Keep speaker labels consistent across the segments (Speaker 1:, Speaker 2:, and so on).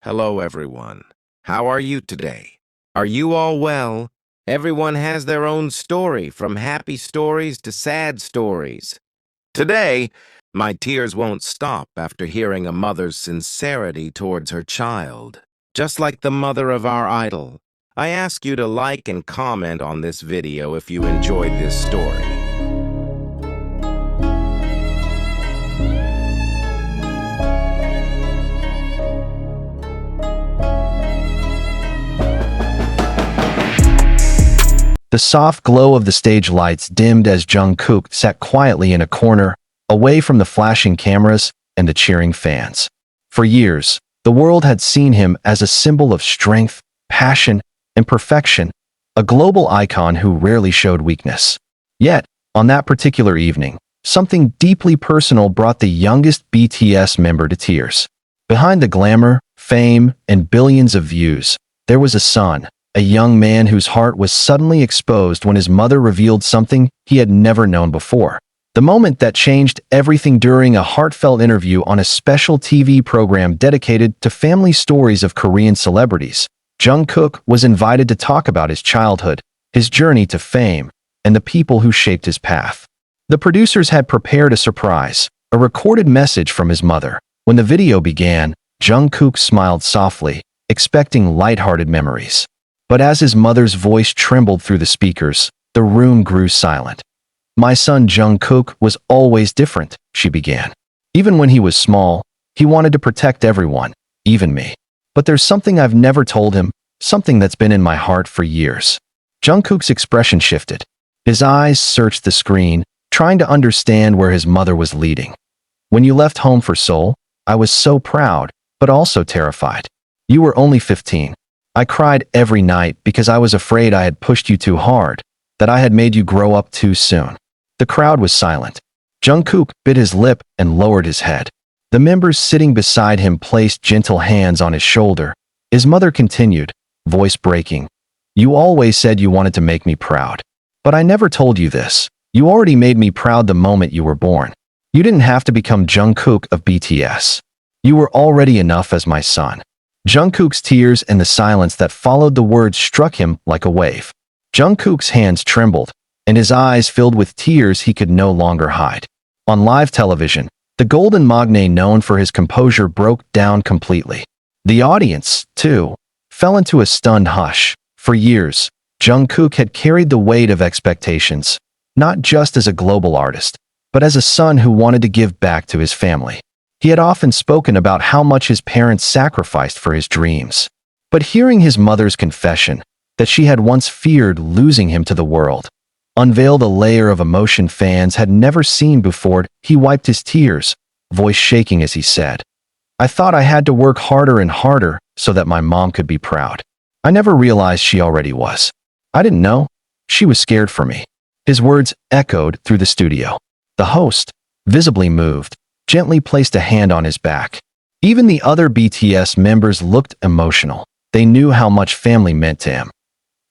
Speaker 1: Hello, everyone. How are you today? Are you all well? Everyone has their own story, from happy stories to sad stories. Today, my tears won't stop after hearing a mother's sincerity towards her child. Just like the mother of our idol, I ask you to like and comment on this video if you enjoyed this story.
Speaker 2: The soft glow of the stage lights dimmed as Jungkook sat quietly in a corner, away from the flashing cameras and the cheering fans. For years, the world had seen him as a symbol of strength, passion, and perfection, a global icon who rarely showed weakness. Yet, on that particular evening, something deeply personal brought the youngest BTS member to tears. Behind the glamour, fame, and billions of views, there was a son, a young man whose heart was suddenly exposed when his mother revealed something he had never known before. The moment that changed everything during a heartfelt interview on a special TV program dedicated to family stories of Korean celebrities, Jungkook was invited to talk about his childhood, his journey to fame, and the people who shaped his path. The producers had prepared a surprise, a recorded message from his mother. When the video began, Jungkook smiled softly, expecting lighthearted memories. But as his mother's voice trembled through the speakers, the room grew silent. "My son Jungkook was always different," she began. "Even when he was small, he wanted to protect everyone, even me. But there's something I've never told him, something that's been in my heart for years." Jungkook's expression shifted. His eyes searched the screen, trying to understand where his mother was leading. "When you left home for Seoul, I was so proud, but also terrified. You were only 15. I cried every night because I was afraid I had pushed you too hard, that I had made you grow up too soon." The crowd was silent. Jungkook bit his lip and lowered his head. The members sitting beside him placed gentle hands on his shoulder. His mother continued, voice breaking, "You always said you wanted to make me proud. But I never told you this. You already made me proud the moment you were born. You didn't have to become Jungkook of BTS. You were already enough as my son." Jungkook's tears and the silence that followed the words struck him like a wave. Jungkook's hands trembled, and his eyes filled with tears he could no longer hide. On live television, the golden maknae known for his composure broke down completely. The audience, too, fell into a stunned hush. For years, Jungkook had carried the weight of expectations, not just as a global artist, but as a son who wanted to give back to his family. He had often spoken about how much his parents sacrificed for his dreams. But hearing his mother's confession, that she had once feared losing him to the world, unveiled a layer of emotion fans had never seen before. He wiped his tears, voice shaking as he said, "I thought I had to work harder and harder so that my mom could be proud. I never realized she already was. I didn't know. She was scared for me." His words echoed through the studio. The host, visibly moved, gently placed a hand on his back. Even the other BTS members looked emotional. They knew how much family meant to him.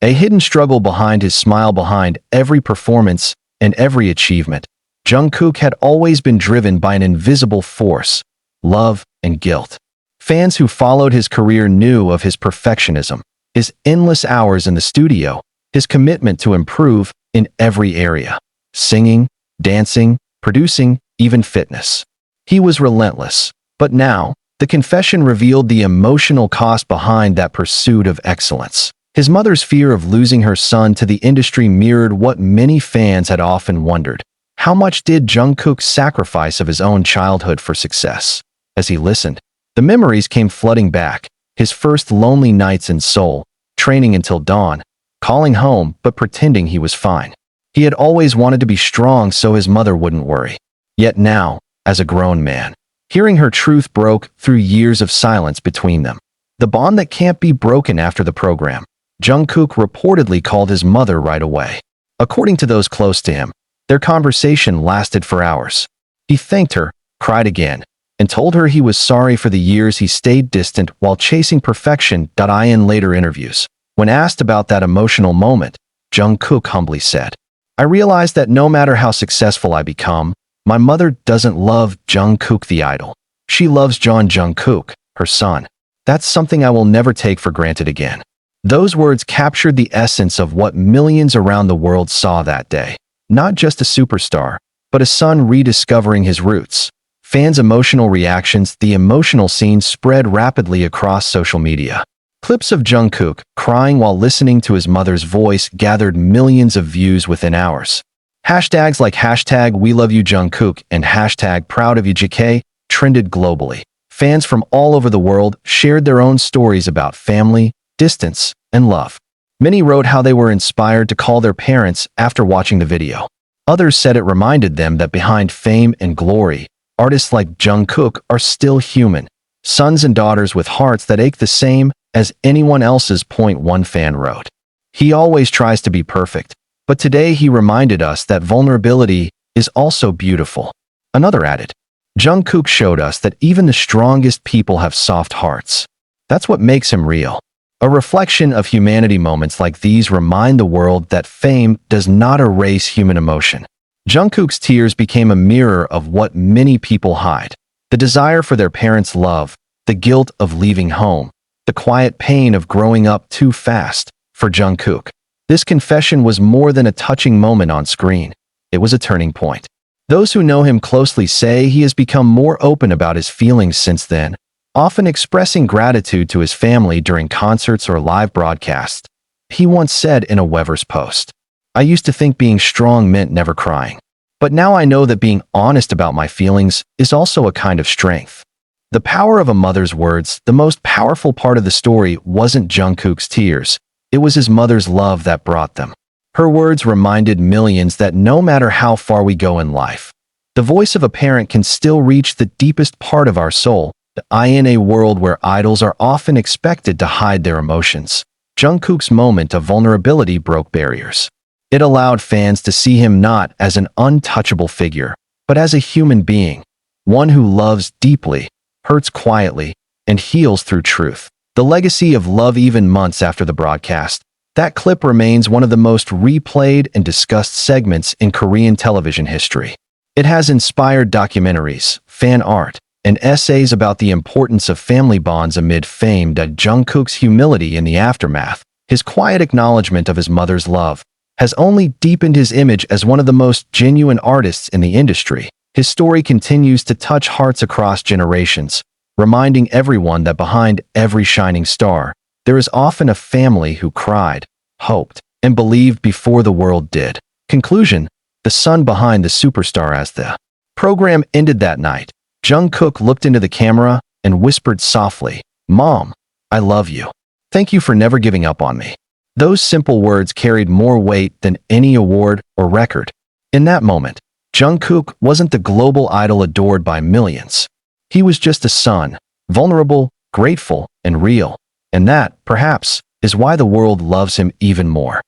Speaker 2: A hidden struggle behind his smile, behind every performance and every achievement. Jungkook had always been driven by an invisible force, love and guilt. Fans who followed his career knew of his perfectionism, his endless hours in the studio, his commitment to improve in every area: singing, dancing, producing, even fitness. He was relentless, but now, the confession revealed the emotional cost behind that pursuit of excellence. His mother's fear of losing her son to the industry mirrored what many fans had often wondered. How much did Jungkook sacrifice of his own childhood for success? As he listened, the memories came flooding back. His first lonely nights in Seoul, training until dawn, calling home but pretending he was fine. He had always wanted to be strong so his mother wouldn't worry. Yet now, as a grown man, hearing her truth broke through years of silence between them. The bond that can't be broken. After the program, Jungkook reportedly called his mother right away. According to those close to him, their conversation lasted for hours. He thanked her, cried again, and told her he was sorry for the years he stayed distant while chasing perfection. In later interviews, when asked about that emotional moment, Jungkook humbly said, "I realized that no matter how successful I become, my mother doesn't love Jungkook the idol. She loves Jungkook, her son." That's something I will never take for granted again." Those words captured the essence of what millions around the world saw that day. Not just a superstar, but a son rediscovering his roots. Fans' emotional reactions, the emotional scene spread rapidly across social media. Clips of Jungkook crying while listening to his mother's voice gathered millions of views within hours. Hashtags like hashtag We Love You Jungkook and hashtag Proud of You jikok trended globally. Fans from all over the world shared their own stories about family, distance, and love. Many wrote how they were inspired to call their parents after watching the video. Others said it reminded them that behind fame and glory, artists like Jungkook are still human, sons and daughters with hearts that ache the same as anyone else's. One fan wrote. "He always tries to be perfect, but today he reminded us that vulnerability is also beautiful." Another added, "Jungkook showed us that even the strongest people have soft hearts. That's what makes him real." A reflection of humanity. Moments like these remind the world that fame does not erase human emotion. Jungkook's tears became a mirror of what many people hide: the desire for their parents' love, the guilt of leaving home, the quiet pain of growing up too fast. For Jungkook, this confession was more than a touching moment on screen. It was a turning point. Those who know him closely say he has become more open about his feelings since then, often expressing gratitude to his family during concerts or live broadcasts. He once said in a Weverse post, "I used to think being strong meant never crying. But now I know that being honest about my feelings is also a kind of strength." The power of a mother's words. The most powerful part of the story wasn't Jungkook's tears. It was his mother's love that brought them. Her words reminded millions that no matter how far we go in life, the voice of a parent can still reach the deepest part of our soul. In a world where idols are often expected to hide their emotions, Jungkook's moment of vulnerability broke barriers. It allowed fans to see him not as an untouchable figure, but as a human being, one who loves deeply, hurts quietly, and heals through truth. The legacy of love. Even months after the broadcast, that clip remains one of the most replayed and discussed segments in Korean television history. It has inspired documentaries, fan art, and essays about the importance of family bonds amid fame. Jungkook's humility in the aftermath, his quiet acknowledgement of his mother's love, has only deepened his image as one of the most genuine artists in the industry. His story continues to touch hearts across generations, reminding everyone that behind every shining star, there is often a family who cried, hoped, and believed before the world did. Conclusion: the son behind the superstar. As the program ended that night, Jungkook looked into the camera and whispered softly, "Mom, I love you. Thank you for never giving up on me." Those simple words carried more weight than any award or record. In that moment, Jungkook wasn't the global idol adored by millions. He was just a son, vulnerable, grateful, and real. And that, perhaps, is why the world loves him even more.